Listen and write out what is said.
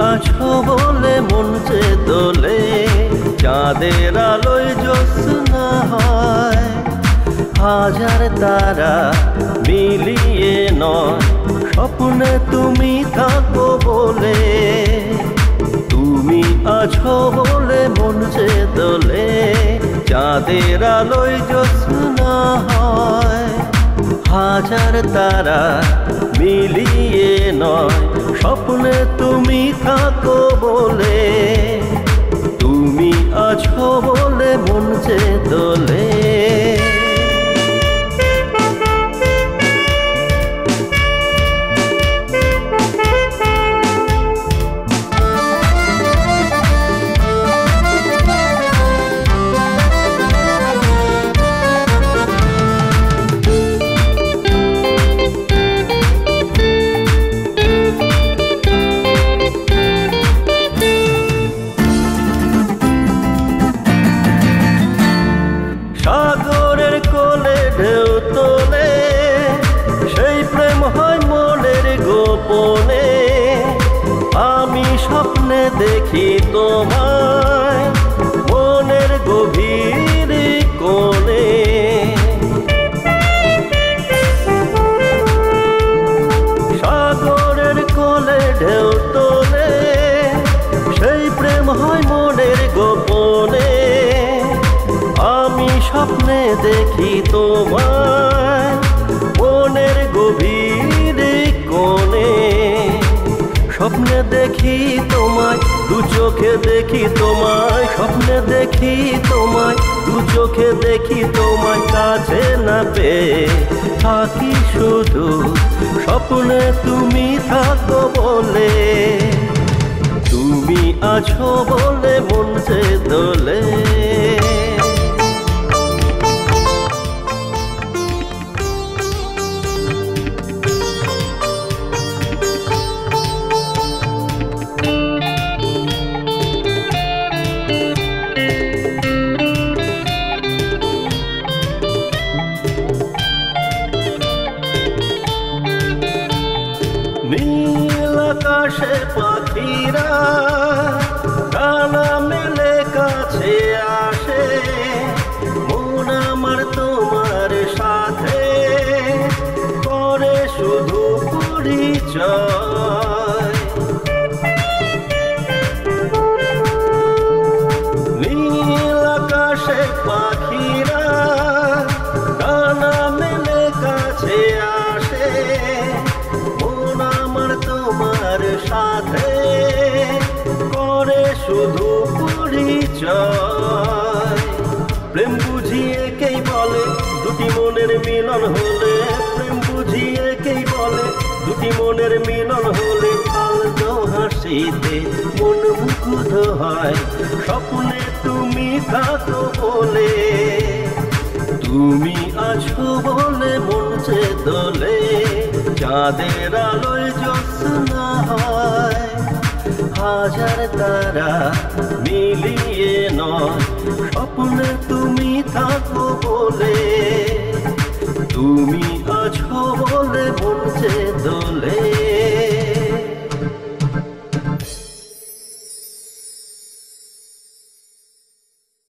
আছো বলে মন যে দোলে, চাঁদের আলোয় জ্যোৎস্না হয়। হাজার তারা মিলিয়ে নয়, স্বপ্নে তুমি থাকো বলে। তুমি আছো বলে মন যে দোলে, চাঁদের আলোয় জ্যোৎস্না হয়। হাজার তারা মিলিয়ে নয়, স্বপ্নে তুমি থাকো বলে। তুমি আছো বলে মন যে দোলে। সাগরের কোলে ঢেউ তোলে, সেই প্রেম হয় মনের গোপনে। আমি স্বপ্নে দেখি তোমায় মনের গভীর কোণে। সাগরের কোলে ঢেউ তোলে, সেই প্রেম হয় মনের গোপনে। আমি স্বপ্নে দেখি তোমায় মনের গভীর কোণে। স্বপ্নে দেখি তোমায়, দু চোখে দেখি তোমায়। স্বপ্নে দেখি তোমায়, দু চোখে দেখি তোমায়। কাছে না পেয়ে থাকি শুধু, স্বপ্নে তুমি থাকো বলে। তুমি আছো বলে মন যে দোলে। নীল আকাশে পাখিরা ডানা মেলে কাছে আসে। মন আমার তোমার সাথে করে শুধু পরিচয়। নীল আকাশে পাখিরা ডানা মেলে কাছে আসে। তোমার সাথে করে শুধু পরিচয়। প্রেম বুঝিয়ে কেই বলে দুটি মনের মিলন হলে। প্রেম বুঝিয়ে কেই বলে দুটি মনের মিলন হলে। আলতো হাসিতে মন মুগ্ধ হয়, স্বপ্নে তুমি থাকো বলে। তুমি আছো বলে মন যে দোলে, চাঁদের আলোয় জ্যোৎস্না হয়। হাজার তারা মিলিয়ে নয়, স্বপ্নে তুমি থাকো বলে। তুমি